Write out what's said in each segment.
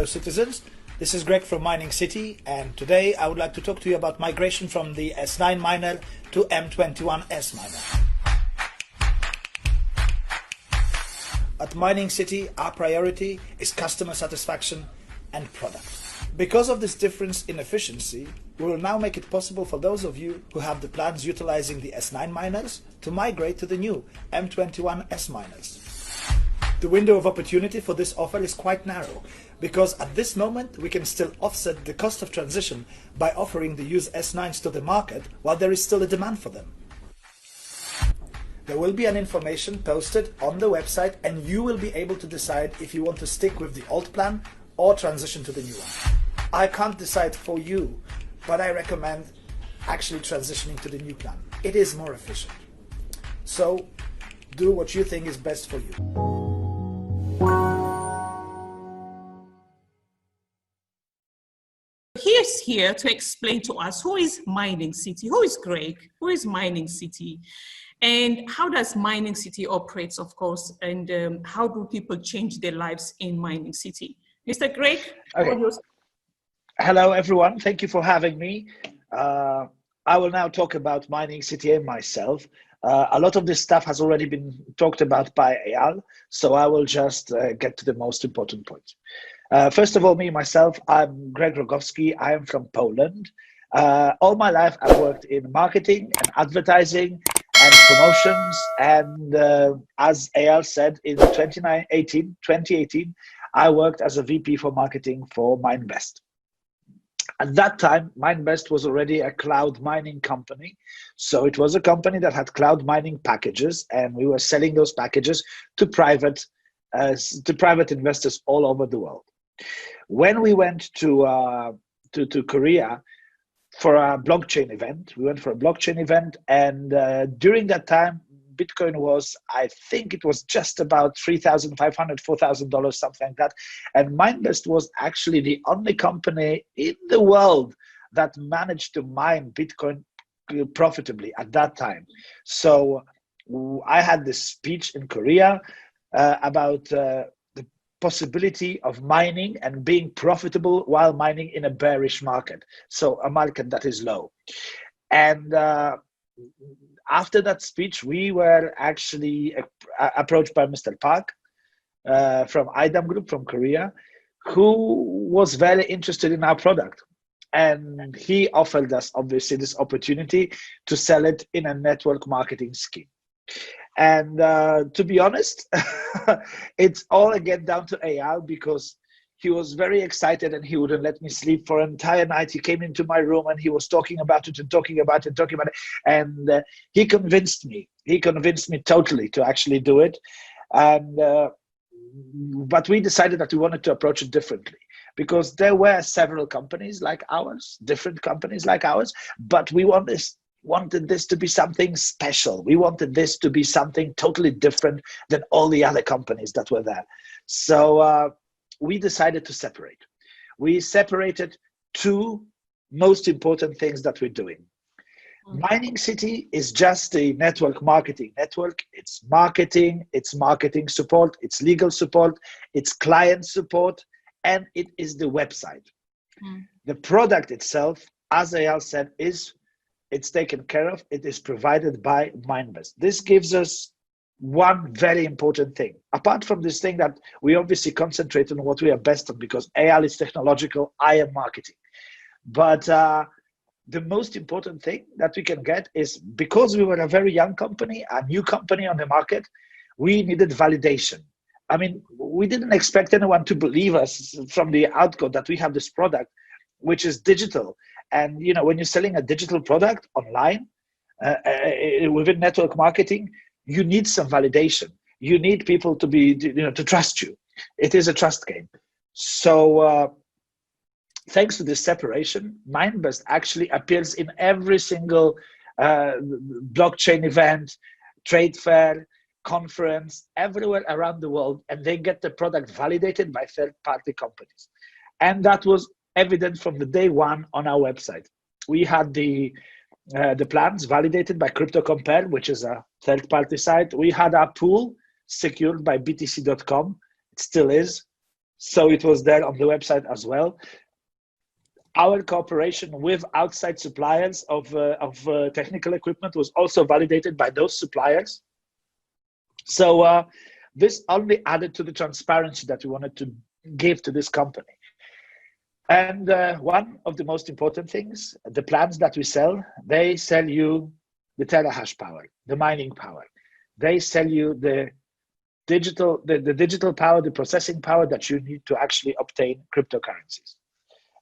fellow citizens. This is Greg from MiningCity, and today I would like to talk to you about migration from the S9 miner to M21S miner. At MiningCity, our priority is customer satisfaction and product. Because of this difference in efficiency, we will now make it possible for those of you who have the plans utilizing the S9 miners to migrate to the new M21S miners. The window of opportunity for this offer is quite narrow, because at this moment we can still offset the cost of transition by offering the used S9s to the market while there is still a demand for them. There will be an information posted on the website, and you will be able to decide if you want to stick with the old plan or transition to the new one. I can't decide for you, but I recommend actually transitioning to the new plan. It is more efficient. So do what you think is best for you. He is here to explain to us who is MiningCity, who is Greg, who is MiningCity, and how does MiningCity operates, of course, and how do people change their lives in MiningCity? Mr. Greg? Okay. Hello, everyone. Thank you for having me. I will now talk about MiningCity and myself. A lot of this stuff has already been talked about by Eyal, so I will just get to the most important point. First of all, myself, I'm Greg Rogowski. I am from Poland. All my life, I've worked in marketing and advertising and promotions. And as Eyal said, in 2018, I worked as a VP for marketing for MineBest. At that time, MineBest was already a cloud mining company. So it was a company that had cloud mining packages, and we were selling those packages to private investors all over the world. When we went to Korea for a blockchain event, and during that time, Bitcoin was, I think it was just about $3,500, $4,000, something like that. And MineBest was actually the only company in the world that managed to mine Bitcoin profitably at that time. So I had this speech in Korea about the possibility of mining and being profitable while mining in a bearish market. So a market that is low. And after that speech, we were actually approached by Mr. Park from IDAM Group from Korea, who was very interested in our product. And he offered us, obviously, this opportunity to sell it in a network marketing scheme. And to be honest, it's all again down to Eyal, because he was very excited and he wouldn't let me sleep for an entire night. He came into my room and he was talking about it. And he convinced me. He convinced me totally to actually do it. And but we decided that we wanted to approach it differently, because there were several companies like ours, different companies like ours, but we wanted this to be something special. We wanted this to be something totally different than all the other companies that were there. So we decided to separate. We separated two most important things that we're doing. MiningCity is just a network marketing network. It's marketing support, it's legal support, it's client support, and it is the website. The product itself, as Eyal said, it's taken care of. It is provided by MineBest. This gives us one very important thing. Apart from this thing that we obviously concentrate on what we are best on, because Eyal is technological, I am marketing. But the most important thing that we can get is, because we were a very young company, a new company on the market, we needed validation. I mean, we didn't expect anyone to believe us from the outgo that we have this product, which is digital. And you know, when you're selling a digital product online, within network marketing, you need some validation. You need people to be, to trust you. It is a trust game. So thanks to this separation, MineBest actually appears in every single blockchain event, trade fair, conference, everywhere around the world, and they get the product validated by third-party companies. And that was evident from the day one on our website. We had the plans validated by CryptoCompare, which is a third-party site. We had our pool secured by BTC.com. It still is. So it was there on the website as well. Our cooperation with outside suppliers of technical equipment was also validated by those suppliers. So this only added to the transparency that we wanted to give to this company. And one of the most important things, the plans that we sell, they sell you the terahash power, the mining power. They sell you the digital power, the processing power that you need to actually obtain cryptocurrencies.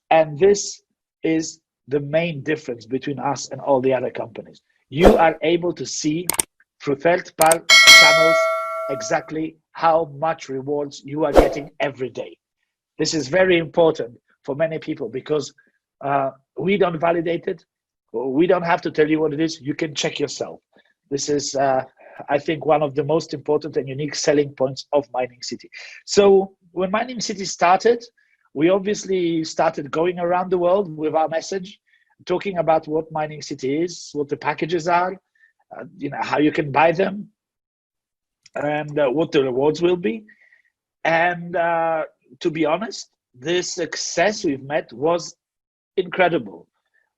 And this is the main difference between us and all the other companies. You are able to see through third-party channels exactly how much rewards you are getting every day. This is very important for many people because we don't validate it. We don't have to tell you what it is. You can check yourself. This is, I think, one of the most important and unique selling points of MiningCity. So when MiningCity started, we obviously started going around the world with our message, talking about what MiningCity is, what the packages are, how you can buy them, and what the rewards will be. And to be honest, the success we've met was incredible.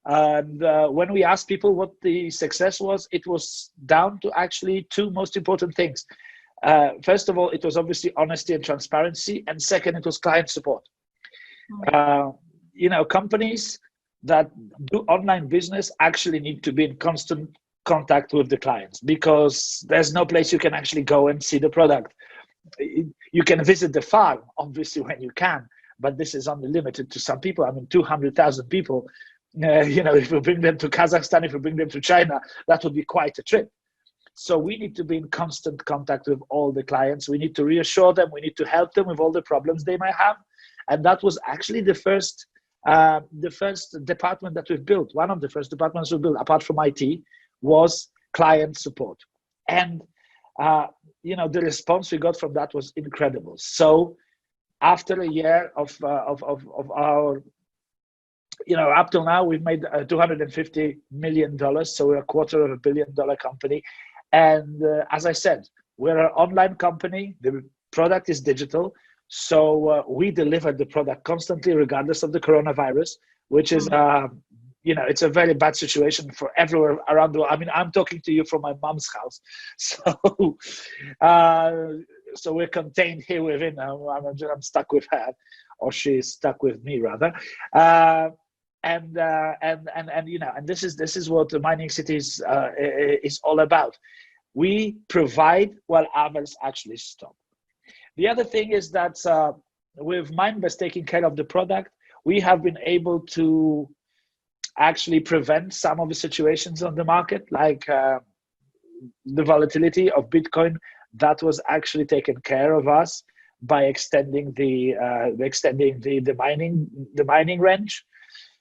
And when we asked people what the success was, it was down to actually two most important things. First of all, it was obviously honesty and transparency. And second, it was client support. Companies that do online business actually need to be in constant contact with the clients because there's no place you can actually go and see the product. You can visit the farm, obviously, when you can, but this is only limited to some people. I mean, 200,000 people, if we bring them to Kazakhstan, if we bring them to China, that would be quite a trip. So we need to be in constant contact with all the clients. We need to reassure them. We need to help them with all the problems they might have. And that was actually the first department that we've built. One of the first departments we built, apart from IT, was client support. And the response we got from that was incredible. So after a year of our, up till now, we've made $250 million. So we're a $250 million company. And as I said, we're an online company. The product is digital. So we deliver the product constantly, regardless of the coronavirus, which is, it's a very bad situation for everywhere around the world. I mean, I'm talking to you from my mom's house. So we're contained here within, I'm stuck with her, or she's stuck with me rather. And this is what the MiningCity is all about. We provide while others actually stop. The other thing is that with Minebase taking care of the product, we have been able to actually prevent some of the situations on the market, like the volatility of Bitcoin. That was actually taken care of us by extending the mining range.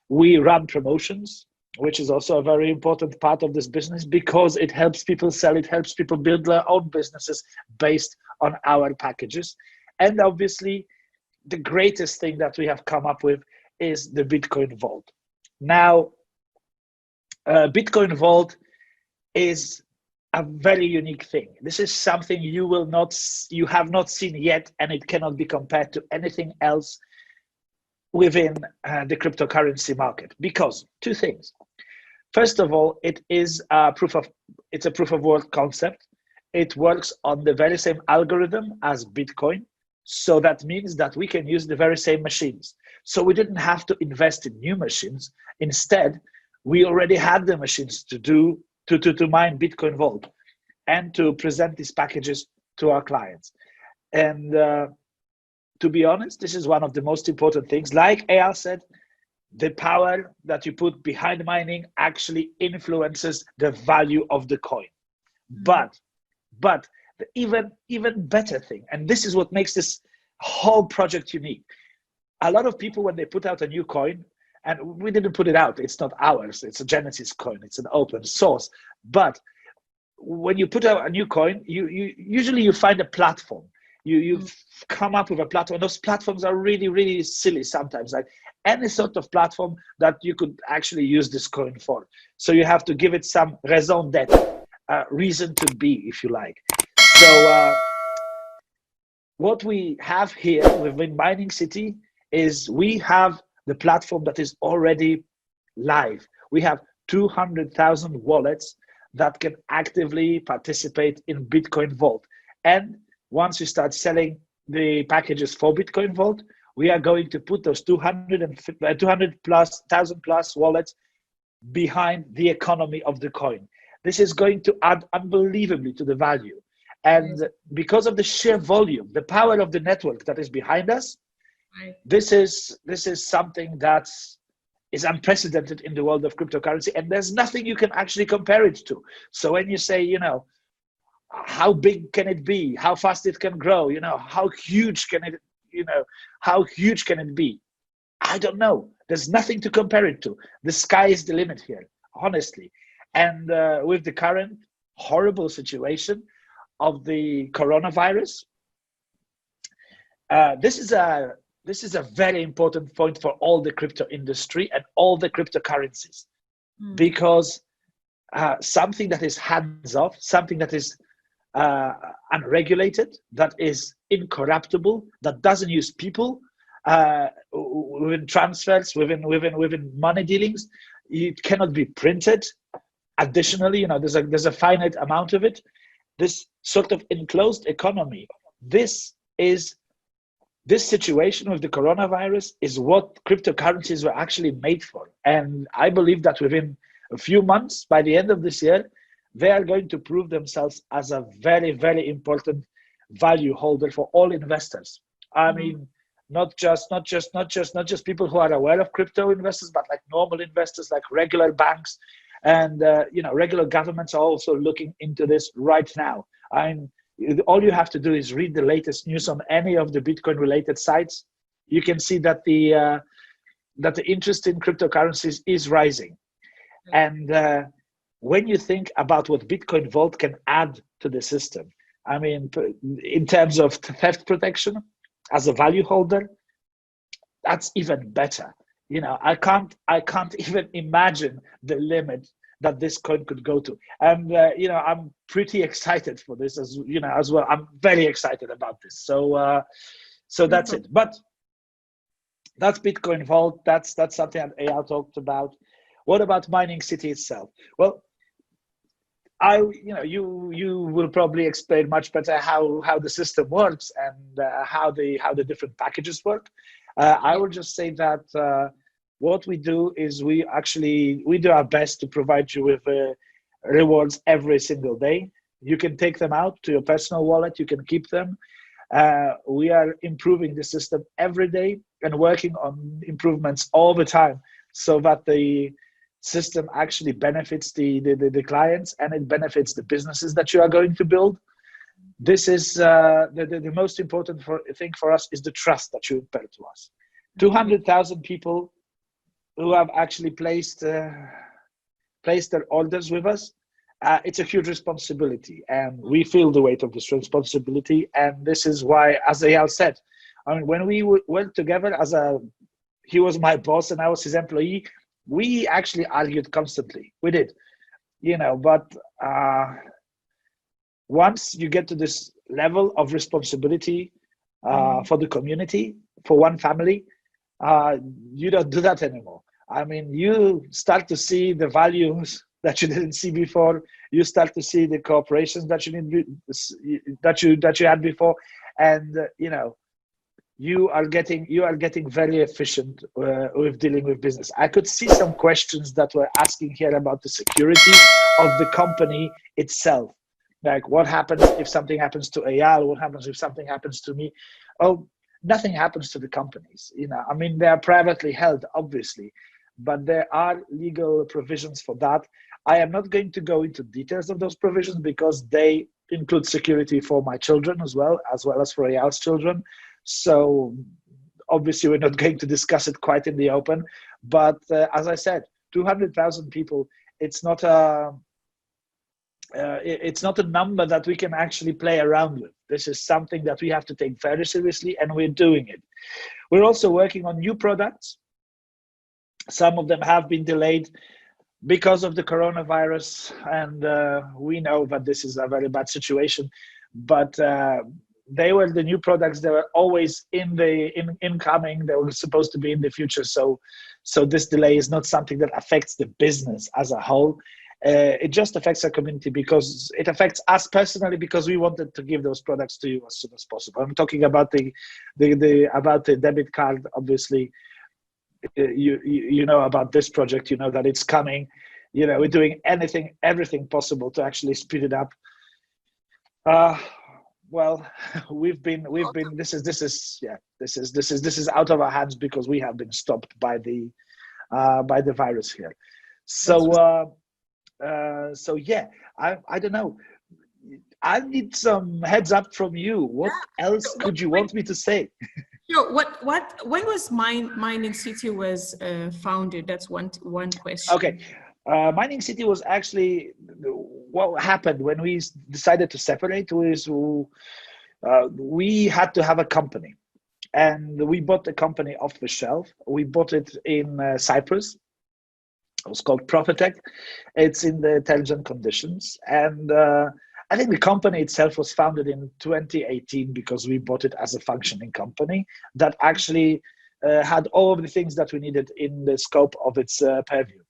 We run promotions, which is also a very important part of this business because it helps people sell, it helps people build their own businesses based on our packages. And obviously, the greatest thing that we have come up with is the Bitcoin Vault. Now, Bitcoin Vault is a very unique thing. This is something you have not seen yet, and it cannot be compared to anything else within the cryptocurrency market because two things. First of all, it's a proof of work concept. It works on the very same algorithm as Bitcoin. So that means that we can use the very same machines. So we didn't have to invest in new machines. Instead, we already had the machines to mine Bitcoin Vault and to present these packages to our clients. And to be honest, this is one of the most important things. Like Eyal said, the power that you put behind mining actually influences the value of the coin. But the even better thing, and this is what makes this whole project unique. A lot of people, when they put out a new coin, and we didn't put it out, it's not ours, it's a Genesis coin, it's an open source. But when you put out a new coin, you usually find a platform. You come up with a platform. Those platforms are really, really silly sometimes, like any sort of platform that you could actually use this coin for. So you have to give it some raison d'etre, reason to be, if you like. So what we have here within MiningCity is we have the platform that is already live. We have 200,000 wallets that can actively participate in Bitcoin Vault. And once we start selling the packages for Bitcoin Vault, we are going to put those 200 plus thousand plus wallets behind the economy of the coin. This is going to add unbelievably to the value. And because of the sheer volume, the power of the network that is behind us, this is something that is unprecedented in the world of cryptocurrency, and there's nothing you can actually compare it to. So when you say, you know, how big can it be? How fast it can grow? You know, how huge can it? You know, how huge can it be? I don't know. There's nothing to compare it to. The sky is the limit here, honestly. And with the current horrible situation of the coronavirus, this is a very important point for all the crypto industry and all the cryptocurrencies, because something that is hands off, something that is unregulated, that is incorruptible, that doesn't use people within transfers, within money dealings, it cannot be printed. Additionally, you know, there's a finite amount of it. This sort of enclosed economy, this situation with the coronavirus is what cryptocurrencies were actually made for. And I believe that within a few months, by the end of this year, they are going to prove themselves as a very, very important value holder for all investors. I mean, not just people who are aware of crypto investors, but like normal investors, like regular banks, and you know, regular governments are also looking into this right now. All you have to do is read the latest news on any of the Bitcoin related sites. You can see that the interest in cryptocurrencies is rising. And when you think about what Bitcoin Vault can add to the system, I mean, in terms of theft protection as a value holder, that's even better. You know, I can't even imagine the limit that this coin could go to. And you know, I'm pretty excited for this as well. I'm very excited about this. So that's it. But that's Bitcoin Vault. That's something that Eyal talked about. What about MiningCity itself? Well, you will probably explain much better how the system works and how the different packages work. I will just say that what we do is we do our best to provide you with rewards every single day. You can take them out to your personal wallet. You can keep them. We are improving the system every day and working on improvements all the time so that the system actually benefits the clients and it benefits the businesses that you are going to build. This is the most important thing for us is the trust that you impart to us. 200,000 people who have actually placed their orders with us. It's a huge responsibility, and we feel the weight of this responsibility. And this is why, as Eyal said, I mean, when we went together he was my boss and I was his employee, we actually argued constantly. We did, you know, but once you get to this level of responsibility for the community, for one family, you don't do that anymore. I mean, you start to see the values that you didn't see before. You start to see the cooperations that you had before, and you know, you are getting very efficient with dealing with business. I could see some questions that were asking here about the security of the company itself. Like, what happens if something happens to Eyal? What happens if something happens to me? Oh, nothing happens to the companies. You know, I mean, they are privately held, obviously, but there are legal provisions for that. I am not going to go into details of those provisions because they include security for my children as well as for Eyal's children. So obviously we're not going to discuss it quite in the open, but as I said, 200,000 people, it's not a number that we can actually play around with. This is something that we have to take very seriously, and we're doing it. We're also working on new products. Some of them have been delayed because of the coronavirus, and we know that this is a very bad situation, but they were the new products. They were always incoming. They were supposed to be in the future. So this delay is not something that affects the business as a whole. It just affects our community because it affects us personally, because we wanted to give those products to you as soon as possible. I'm talking about the debit card. Obviously, you know about this project. You know that it's coming. You know, we're doing everything possible to actually speed it up. Well, we've been. This is out of our hands because we have been stopped by the virus here. So yeah, I don't know. I need some heads up from you. What else could you want me to say? Sure. When was MiningCity was founded? That's one question. Okay. MiningCity was actually, what happened when we decided to separate was we had to have a company, and we bought the company off the shelf. We bought it in Cyprus. It was called Profitec. It's in the terms and conditions. And I think the company itself was founded in 2018 because we bought it as a functioning company that actually had all of the things that we needed in the scope of its purview.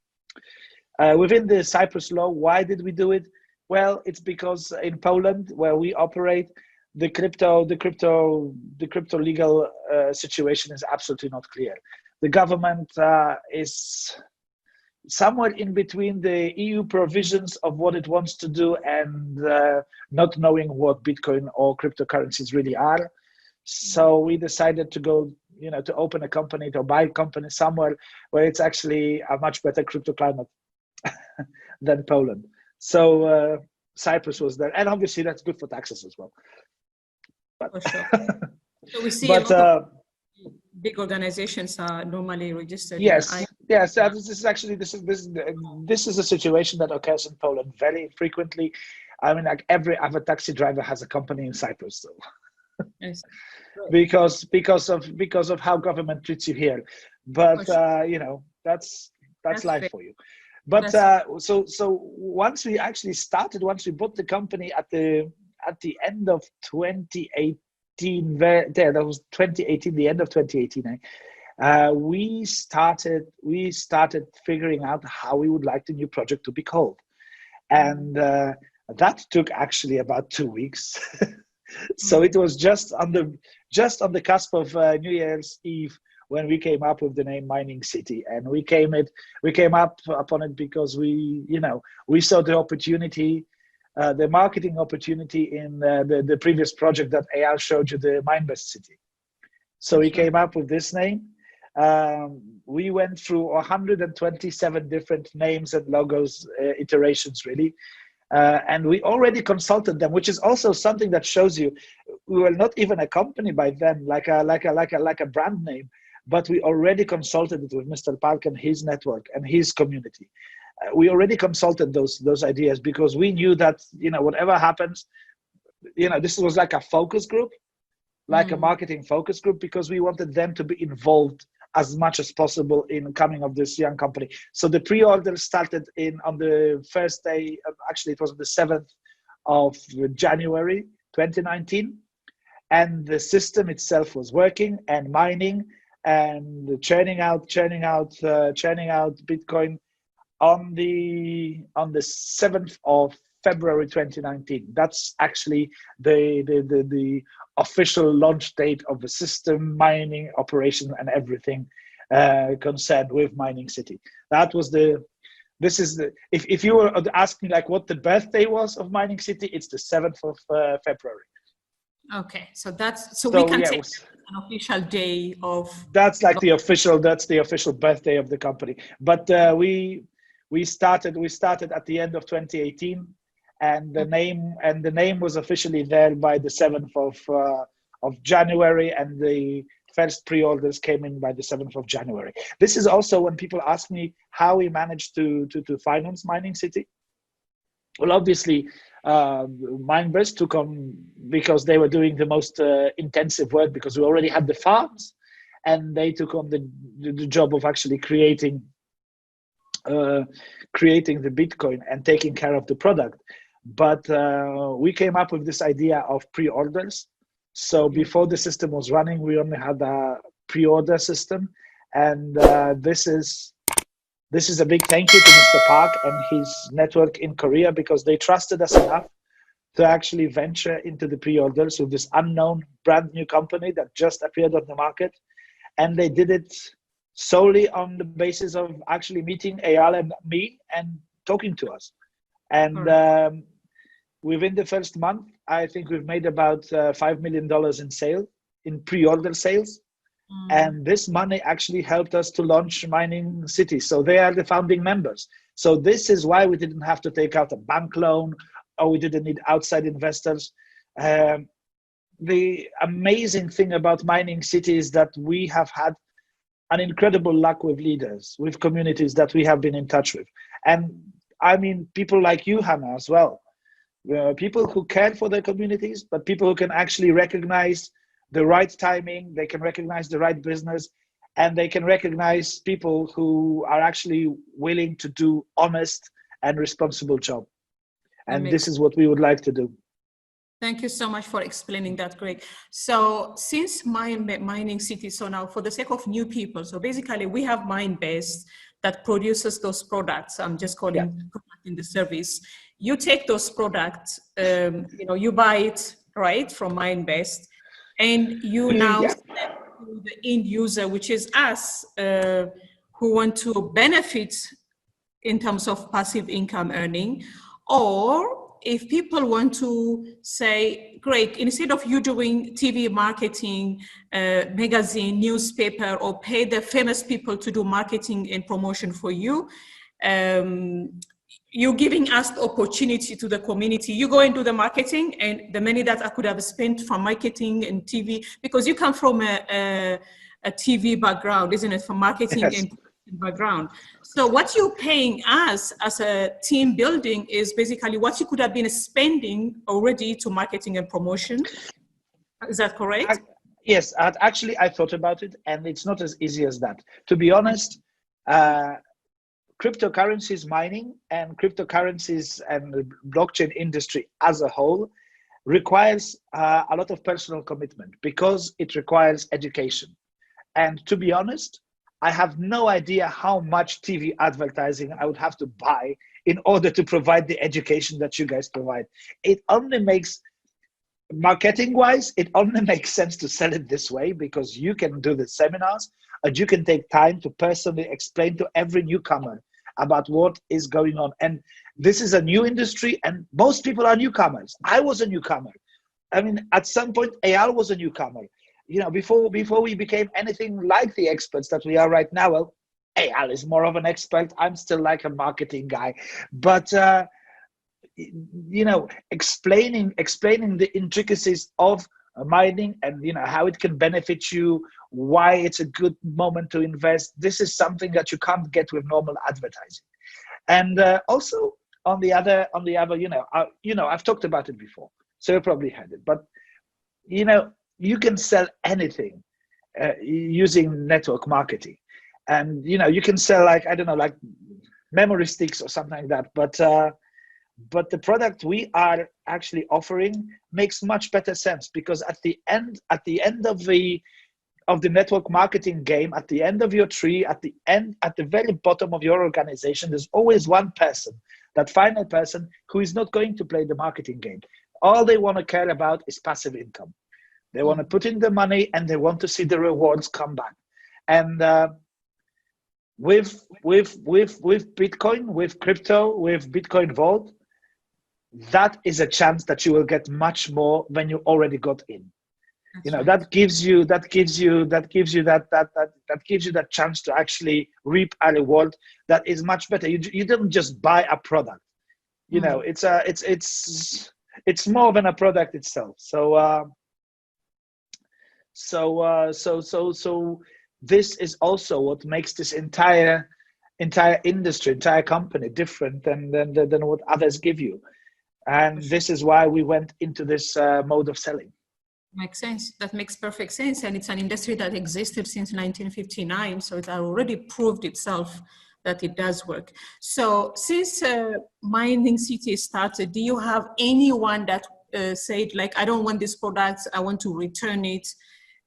Within the Cyprus law, why did we do it? Well, it's because in Poland, where we operate, the crypto legal situation is absolutely not clear. The government is somewhere in between the EU provisions of what it wants to do and not knowing what Bitcoin or cryptocurrencies really are. So we decided to go, to open a company, to buy a company somewhere where it's actually a much better crypto climate than Poland. So Cyprus was there, and obviously that's good for taxes as well. But, for sure. So we see a lot of big organizations are normally registered. Yes, yes. This is a situation that occurs in Poland very frequently. I mean, like every other taxi driver has a company in Cyprus, so. Yes. because of how government treats you here, but that's life fair. for you. But so once we bought the company at the end of 2018. That was 2018, the end of 2018. We started figuring out how we would like the new project to be called, and that took actually about 2 weeks. So it was just on the cusp of New Year's Eve when we came up with the name MiningCity, and we came up upon it because we saw the opportunity. The marketing opportunity in the previous project that Eyal showed you, the MiningCity. So we came up with this name. We went through 127 different names and logos, iterations really. And we already consulted them, which is also something that shows you we were not even a company by then, like a brand name, but we already consulted it with Mr. Park and his network and his community. We already consulted those ideas because we knew that whatever happens, this was like a focus group, like a marketing focus group, because we wanted them to be involved as much as possible in coming of this young company. So the pre-order started on the first day. Actually, it was on the 7th of January 2019, and the system itself was working and mining and churning out Bitcoin on the 7th of February 2019. That's actually the official launch date of the system, mining operation, and everything concerned with MiningCity. That was if you were asking like what the birthday was of MiningCity, it's the 7th of February. Okay, so we can take an official day of. That's like the official birthday of the company. But we started at the end of 2018. And the name was officially there by the 7th of January, and the first pre-orders came in by the 7th of January. This is also when people ask me how we managed to finance MiningCity. Well, obviously, Minebase took on because they were doing the most intensive work, because we already had the farms, and they took on the job of actually creating the Bitcoin and taking care of the product. But we came up with this idea of pre-orders, So before the system was running, we only had a pre-order system, and this is a big thank you to Mr. Park and his network in Korea, because they trusted us enough to actually venture into the pre-orders with this unknown brand new company that just appeared on the market. And they did it solely on the basis of actually meeting Eyal and me and talking to us. And within the first month, I think we've made about $5 million in pre-order sales. And this money actually helped us to launch MiningCity. So they are the founding members. So this is why we didn't have to take out a bank loan, or we didn't need outside investors. The amazing thing about MiningCity is that we have had an incredible luck with leaders, with communities that we have been in touch with. And I mean, people like you, Hannah, as well. People who care for their communities, but people who can actually recognize the right timing, they can recognize the right business, and they can recognize people who are actually willing to do honest and responsible job. And this is what we would like to do. Thank you so much for explaining that, Greg. So since MiningCity, so now for the sake of new people, so basically we have Mindbase that produces those products. I'm just calling in the service. You take those products, you buy it, right, from Mindbase, and you now sell to the end user, which is us, who want to benefit in terms of passive income earning. Or if people want to say, Greg, instead of you doing TV marketing, magazine, newspaper, or pay the famous people to do marketing and promotion for you, you're giving us the opportunity to the community. You go and do the marketing, and the money that I could have spent for marketing and TV, because you come from a TV background, isn't it, for marketing and background. So what you're paying us as a team building is basically what you could have been spending already to marketing and promotion. Is that correct? Yes, I thought about it, and it's not as easy as that. To be honest, cryptocurrencies mining and cryptocurrencies and the blockchain industry as a whole requires a lot of personal commitment, because it requires education. And to be honest, I have no idea how much TV advertising I would have to buy in order to provide the education that you guys provide. It only makes, marketing-wise, it only makes sense to sell it this way, because you can do the seminars and you can take time to personally explain to every newcomer about what is going on. And this is a new industry, and most people are newcomers. I was a newcomer. I mean, at some point, Eyal was a newcomer. Before we became anything like the experts that we are right now. Well, Eyal is more of an expert. I'm still like a marketing guy. But, explaining the intricacies of mining and, how it can benefit you, why it's a good moment to invest. This is something that you can't get with normal advertising. And also on the other, I've talked about it before, so you probably heard it, but, you can sell anything using network marketing. And, you can sell like memory sticks or something like that. But the product we are actually offering makes much better sense, because at the end of the network marketing game, at the end of your tree, at the very bottom of your organization, there's always one person, that final person, who is not going to play the marketing game. All they want to care about is passive income. They want to put in the money, and they want to see the rewards come back. And with Bitcoin, with crypto, with Bitcoin Vault, that is a chance that you will get much more than you already got in. That gives you that chance to actually reap a reward that is much better. You don't just buy a product. It's more than a product itself. So this is also what makes this entire industry, entire company different than what others give you. And this is why we went into this mode of selling. Makes sense. That makes perfect sense. And it's an industry that existed since 1959. So it already proved itself that it does work. So since MiningCity started, do you have anyone that said, like, I don't want this product, I want to return it.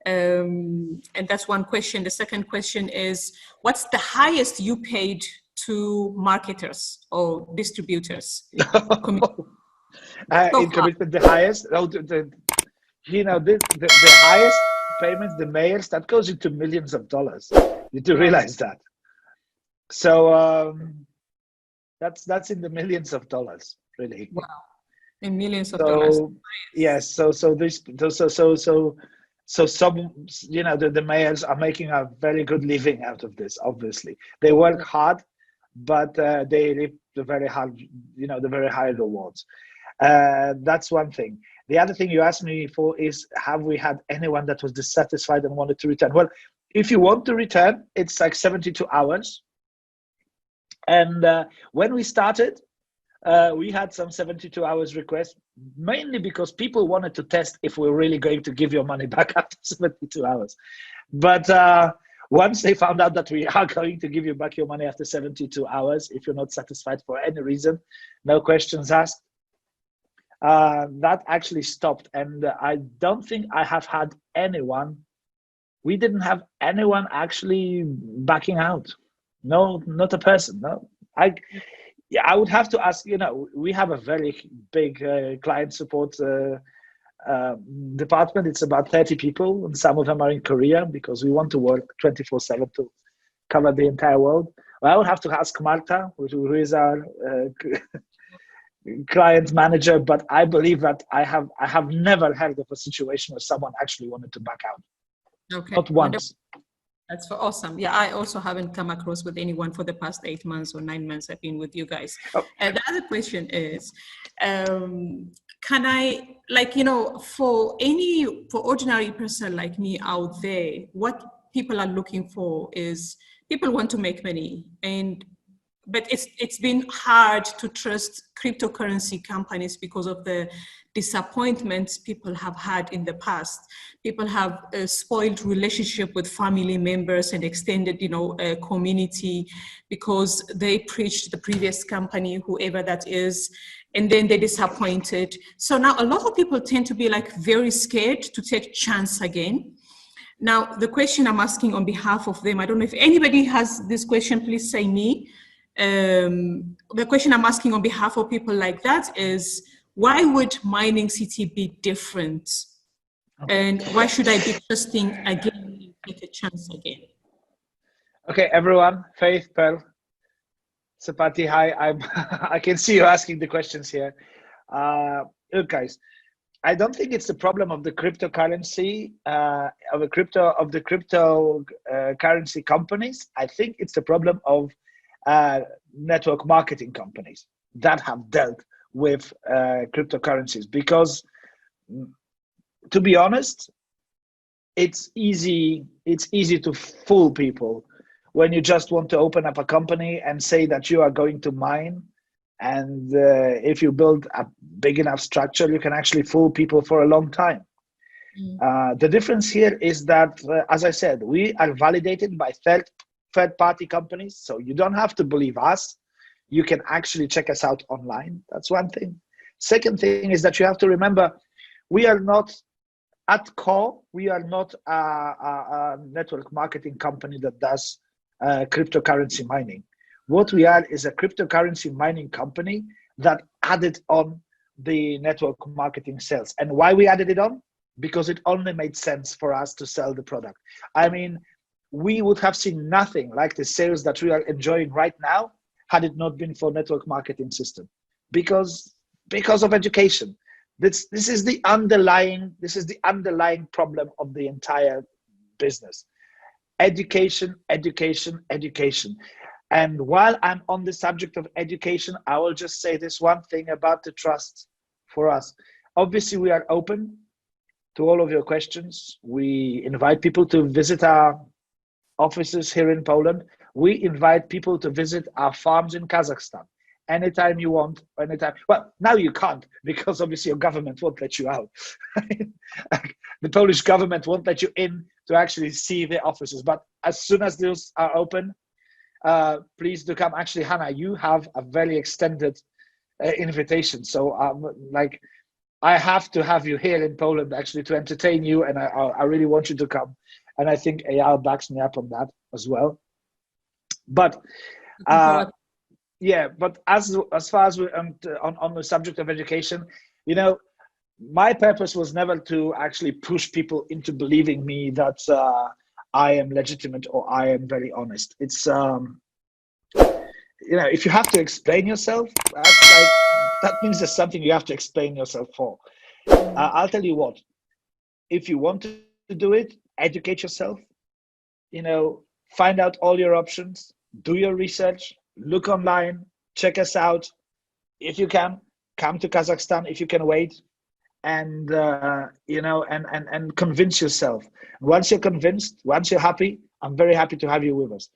And that's one question. The second question is, what's the highest you paid to marketers or distributors? In far. commitment, the highest, the highest payments, the mayors, that goes into millions of dollars. You need to realize that. So that's in the millions of dollars, really. Wow, in millions of dollars. Yes, so some, the mayors are making a very good living out of this. Obviously, they work hard, but they reap the very hard, the very high rewards. That's one thing. The other thing you asked me for is, have we had anyone that was dissatisfied and wanted to return? Well, if you want to return, it's like 72 hours. And when we started, we had some 72 hours requests, mainly because people wanted to test if we're really going to give your money back after 72 hours. But once they found out that we are going to give you back your money after 72 hours, if you're not satisfied for any reason, no questions asked, that actually stopped. And I don't think I have had anyone, we didn't have anyone actually backing out. No, not a person. No, I would have to ask. We have a very big client support department. It's about 30 people, and some of them are in Korea because we want to work 24/7 to cover the entire world. Well, I would have to ask Marta, who is our client manager. But I believe that I have never heard of a situation where someone actually wanted to back out. Okay. Not once. That's awesome. Yeah, I also haven't come across with anyone for the past 8 months or 9 months I've been with you guys. Oh. The other question is, can I, for ordinary person like me out there, what people are looking for is, people want to make money, but it's been hard to trust cryptocurrency companies because of the disappointments people have had in the past. People have a spoiled relationship with family members and extended, community, because they preached the previous company, whoever that is, and then they're disappointed. So now a lot of people tend to be very scared to take chance again. Now, the question I'm asking on behalf of them, I don't know if anybody has this question, please say me. The question I'm asking on behalf of people like that is, why would MiningCity be different? Okay. And why should I be trusting again and take a chance again? Okay, everyone, Faith, Pearl, Sapati, hi. I can see you asking the questions here. Look, guys, I don't think it's the problem of the cryptocurrency, of the cryptocurrency companies. I think it's the problem of network marketing companies that have dealt with cryptocurrencies, because to be honest, it's easy to fool people when you just want to open up a company and say that you are going to mine, and if you build a big enough structure, you can actually fool people for a long time. The difference here is that, as I said, we are validated by third-party companies, so you don't have to believe us. You can actually check us out online. That's one thing. Second thing is that you have to remember, we are not, at core, we are not a network marketing company that does cryptocurrency mining. What we are is a cryptocurrency mining company that added on the network marketing sales. And why we added it on? Because it only made sense for us to sell the product. I mean, we would have seen nothing like the sales that we are enjoying right now had it not been for network marketing system, because of education. This is the underlying problem of the entire business. Education. And while I'm on the subject of education, I will just say this one thing about the trust for us. Obviously, we are open to all of your questions. We invite people to visit our offices here in Poland. We invite people to visit our farms in Kazakhstan anytime you want, anytime. Well, now you can't, because obviously your government won't let you out. The Polish government won't let you in to actually see the offices. But as soon as those are open, please do come. Actually, Hannah, you have a very extended invitation. So I have to have you here in Poland actually to entertain you, and I really want you to come. And I think Eyal backs me up on that as well. But Looking forward. yeah, but as far as on the subject of education, you know, my purpose was never to actually push people into believing me that I am legitimate or I am very honest. It's you know, if you have to explain yourself, that's like, that means there's something you have to explain yourself for. I'll tell you what, if you want to do it, educate yourself, you know, find out all your options, do your research, look online, check us out. If you can, come to Kazakhstan if you can wait, and you know, and convince yourself. Once you're convinced, once you're happy, I'm very happy to have you with us.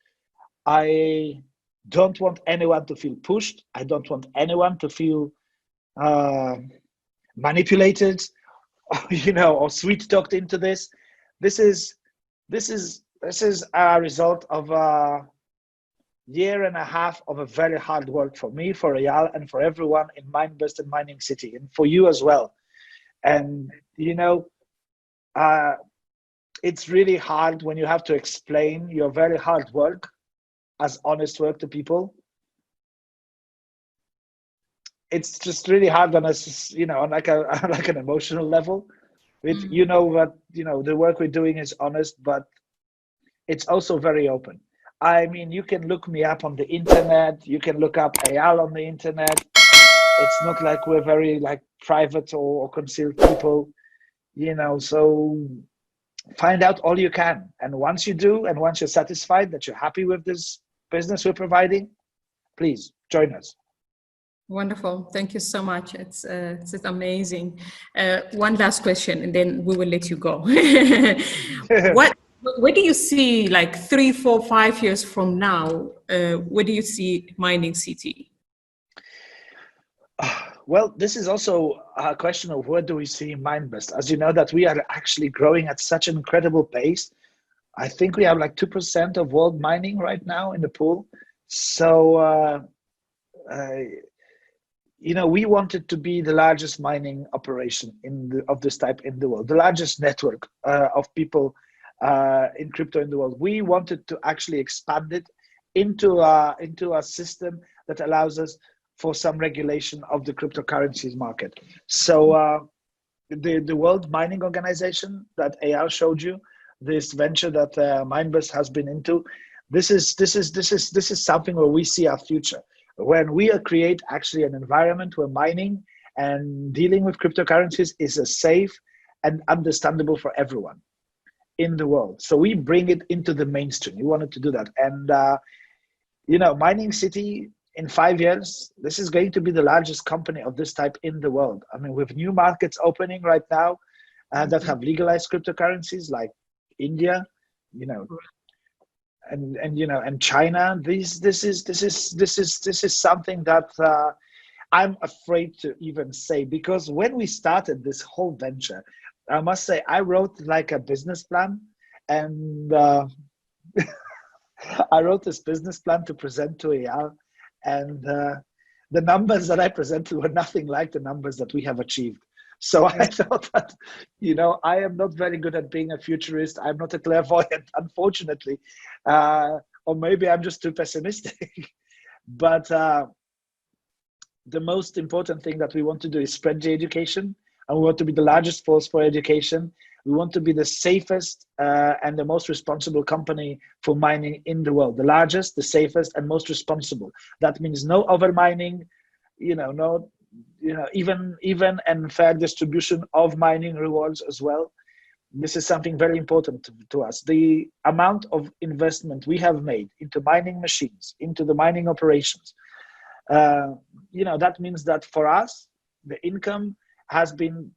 I don't want anyone to feel pushed. I don't want anyone to feel uh, manipulated, you know, or sweet talked into this. This is this is a result of a year and a half of a very hard work for me, for Eyal, and for everyone in MindBest and MiningCity, and for you as well. And you know, uh, it's really hard when you have to explain your very hard work as honest work to people. It's just really hard on us, you know, on like a on like an emotional level. With you know what, you know, the work we're doing is honest, but it's also very open. I mean, you can look me up on the internet. You can look up Eyal on the internet. It's not like we're very like private or concealed people, you know. So find out all you can, and once you do, and once you're satisfied that you're happy with this business we're providing, please join us. Wonderful. Thank you so much. It's amazing. One last question, and then we will let you go. Where do you see, like 3, 4, 5 years from now? Where do you see MiningCity? Well, this is also a question of where do we see MindBest. As you know, that we are actually growing at such an incredible pace. I think we have like 2% of world mining right now in the pool. So, you know, we wanted to be the largest mining operation of this type in the world, the largest network of people in crypto in the world. We wanted to actually expand it into a system that allows us for some regulation of the cryptocurrencies market. So the World Mining Organization that Eyal showed you, this venture that MindBest has been into, this is something where we see our future. When we create actually an environment where mining and dealing with cryptocurrencies is a safe and understandable for everyone in the world. So we bring it into the mainstream. We wanted to do that. And, you know, MiningCity in 5 years, this is going to be the largest company of this type in the world. I mean, with new markets opening right now that have legalized cryptocurrencies like India, you know, and you know, and China. This is something that I'm afraid to even say, because when we started this whole venture, I must say I wrote like a business plan, and I wrote this business plan to present to Eyal, and the numbers that I presented were nothing like the numbers that we have achieved. So I thought that, you know, I am not very good at being a futurist. I'm not a clairvoyant, unfortunately. Or maybe I'm just too pessimistic. But the most important thing that we want to do is spread the education. And we want to be the largest force for education. We want to be the safest and the most responsible company for mining in the world. The largest, the safest, and most responsible. That means no over mining, you know, no, you know, even and fair distribution of mining rewards as well. This is something very important to us. The amount of investment we have made into mining machines, into the mining operations, you know, that means that for us, the income has been,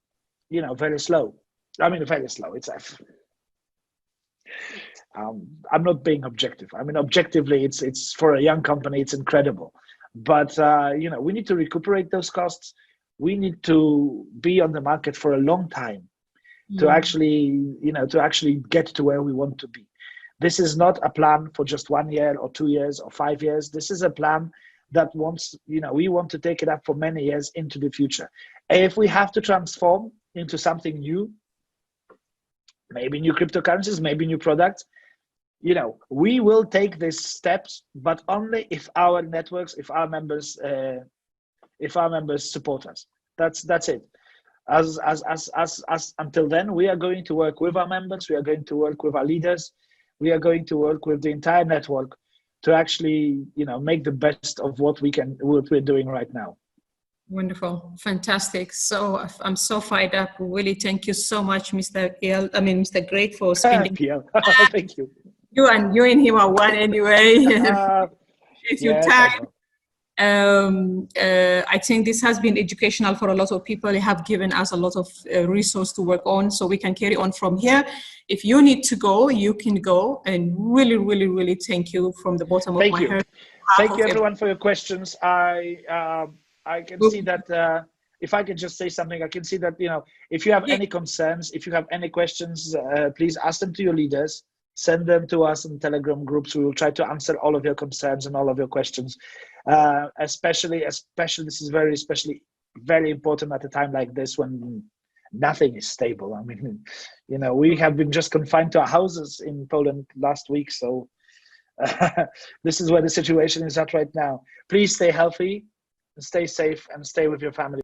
you know, very slow. I mean, very slow. It's I'm not being objective. I mean, objectively, it's for a young company, it's incredible. But you know, we need to recuperate those costs. We need to be on the market for a long time to actually, you know, to actually get to where we want to be. This is not a plan for just 1 year or 2 years or 5 years. This is a plan that wants, you know, we want to take it up for many years into the future. If we have to transform into something new, maybe new cryptocurrencies, maybe new products, we will take these steps, but only if our networks, if our members support us. That's it. As until then, we are going to work with our members, we are going to work with our leaders, we are going to work with the entire network to actually, make the best of what we're doing right now. Wonderful, fantastic. So I'm so fired up. Really, thank you so much, Mr. Greg, for spending. Thank you. You and him are one anyway. It's your time. I think this has been educational for a lot of people. They have given us a lot of resource to work on, so we can carry on from here. If you need to go, you can go. And really, really, really thank you from the bottom of my heart. Thank you, everyone, for your questions. I can see that, if I can just say something, I can see that, if you have any concerns, if you have any questions, please ask them to your leaders, send them to us in Telegram groups. We will try to answer all of your concerns and all of your questions. Especially, this is very important at a time like this when nothing is stable. I mean, we have been just confined to our houses in Poland last week. So this is where the situation is at right now. Please stay healthy, stay safe, and stay with your family.